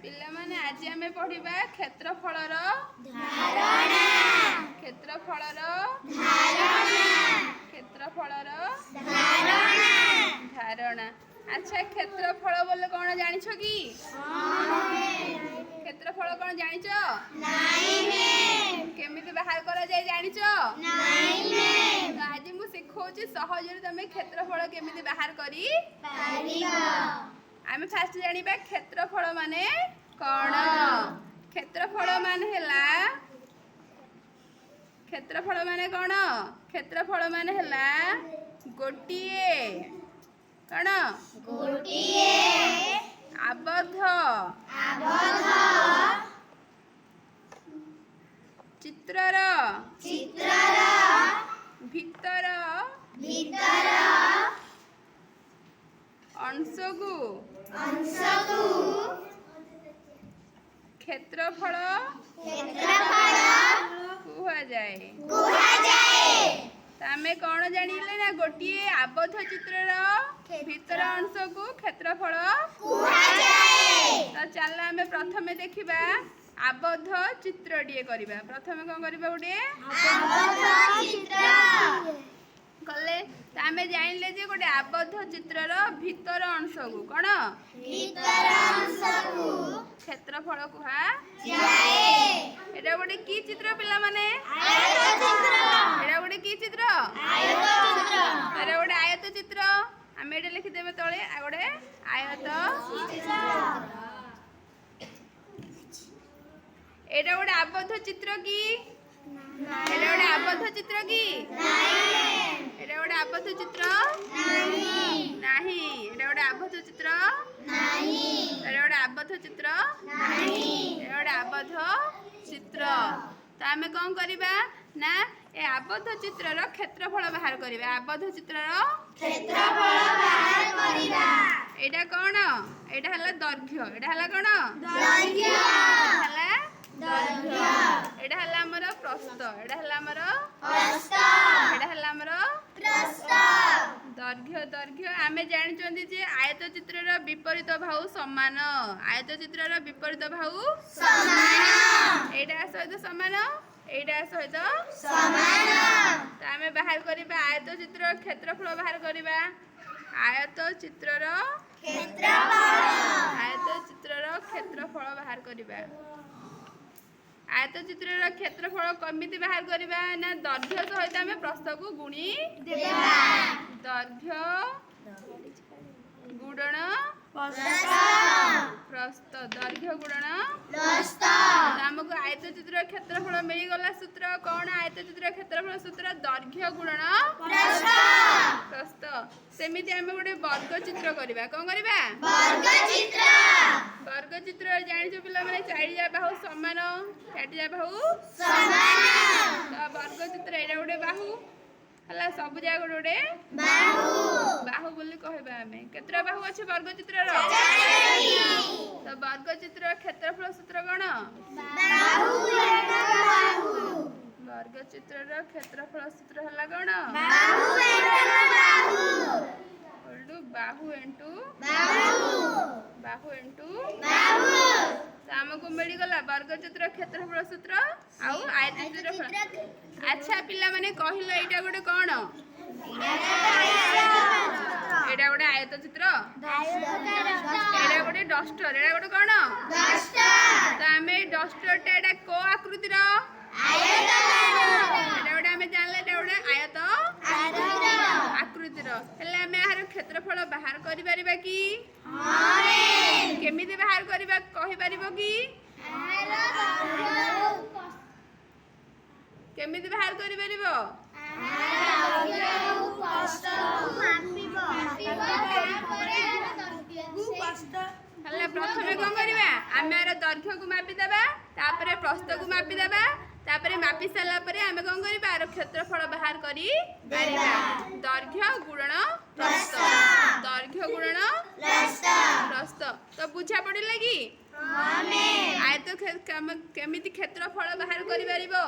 पिला माने आज आमे पढ़िबा क्षेत्रफलर धारणा क्षेत्रफलर धारणा क्षेत्रफलर धारणा धारणा। अच्छा क्षेत्रफल बोले कौन जानिछ कि? क्षेत्रफल कौन जानिछ? नहीं में केमिति बाहर करा जाय जानिछ? नहीं में तो आज मु सिखौची सहजरे तमे क्षेत्रफल केमिति बाहर करी परिबा। आमे फास्ट जानिबा क्षेत्रफल माने कौन? क्षेत्रफल माने हैला क्षेत्रफल माने कौन? क्षेत्रफल माने हैला गोटिए कौन? गोटिए आबद्ध आबद्ध चित्रर चित्रर भितर भीतर अंशगु अंशकु क्षेत्रफल क्षेत्रफल कुहा जाए। कुहा जाए। तो आमे कौन जानिले ना गोटिए आबद्ध चित्रर भितर अंशगु क्षेत्रफल कुहा जाए। तो चल आमे प्रथमे देखिबा आबद्ध चित्रटिए करिबा। प्रथमे कौन करिबा गोटे आबद्ध चित्र कले तो आमे जानिले जे गोटे आबद्ध चित्रर भितर अंशगु कौन भीतर अंशकु क्षेत्रफल कुहा जाए। एटा गोटे की चित्र पिला माने? आयत चित्र एटा गोटे की चित्र? आयत चित्र एटा गोटे आयत चित्र। आमे एटा लिखि देबे तळे आ गोटे आयत एटा गोटे आबद्ध चित्र की? एटा गोटे आबद्ध चित्र की? एटा गोटे आबद्ध चित्र नहीं नाही। एटा गोटे आबद्ध चित्र नहीं एटा गोटे आबद्ध चित्र नहीं एटा गोटे आबद्ध चित्र। तो आमे कौन करिबा ना ए आबद्ध चित्रर क्षेत्रफल बाहर करिबा। आबद्ध चित्रर क्षेत्रफल बाहर करिबा। एटा कौन? एटा हला दैर्घ्य। एटा हला कौन? दैर्घ्य हला दैर्घ्य एटा हला हमर प्रस्थ। एटा हला हमर प्रस्थ एटा हला हमर प्रस्थ दैर्घ्य। दैर्घ्य आमे जानिचंदी जे आयत चित्रर विपरीत बाहु समान। आयत चित्रर विपरीत बाहु समान एटा सहित समान एटा सहित समान। तो आमे बाहर करिबा आयत चित्र क्षेत्रफल बाहर करिबा। आयत चित्रर क्षेत्रफल आयत चित्रर क्षेत्रफल बाहर करिबा। आयत चित्रर क्षेत्रफल कमिति बाहर करिबा ना दैर्घ्य सहित आमे प्रस्थ को गुणी देबा। दैर्घ्य गुणन प्रस्थ प्रस्थ दैर्घ्य गुणन प्रस्थ हमको आयत चित्र क्षेत्रफल मिल गला। सूत्र कौन? आयत चित्र क्षेत्रफल सूत्र दैर्घ्य गुणन प्रस्थ प्रस्थ। सेमिति आमे गोटे वर्ग चित्र करिबा। कोन करिबा? वर्ग चित्र वर्ग चित्र जानिछ पिला माने चारिजा बाहु समान चारिजा बाहु समान तो वर्ग चित्र एटा गोटे बाहु हला सब जा गोटे बाहु बाहु बोली कहबा। आमे केतरा बाहु अछि वर्ग चित्रर? तो वर्ग चित्र क्षेत्रफल सूत्र कोन? बाहु एटा बाहु वर्ग चित्रर क्षेत्रफल सूत्र हला कोन? बाहु एटा बाहु बाहु इनटू बाहु बाहु इनटू बाहु तो हमको मिल गला वर्ग चित्र क्षेत्रफल सूत्र आउ आयत चित्रफल। अच्छा पिला माने कहिलो एटा गोटे कोन? एटा गोटे आयत चित्र एटा गोटे डस्टर। एटा गोटे कोन? तो आमे डस्टर टा एटा को आकृतिर? एटा गोटे आमे जानले एटा गोटे आयत आकृतिर। हेले आमे यार क्षेत्रफल बाहर करि परिबा की? केमिति बाहर करिबा कहि परिबो की? केमिति बाहर करि परिबो? हल्ला प्रथमे कोन करिबा? आमे यार दैर्घ्य को मापि देबा तापरे प्रस्थ को मापि देबा तापरे मापि साला परे आमे कोन करिबा? यार क्षेत्रफल बाहर करि परिबा। दैर्घ्य गुणन प्रस्थ दैर्घ्य गुणन प्रस्थ। तो बुझा पड़िला कि आयत केमिति क्षेत्रफल बाहर करि परिबो?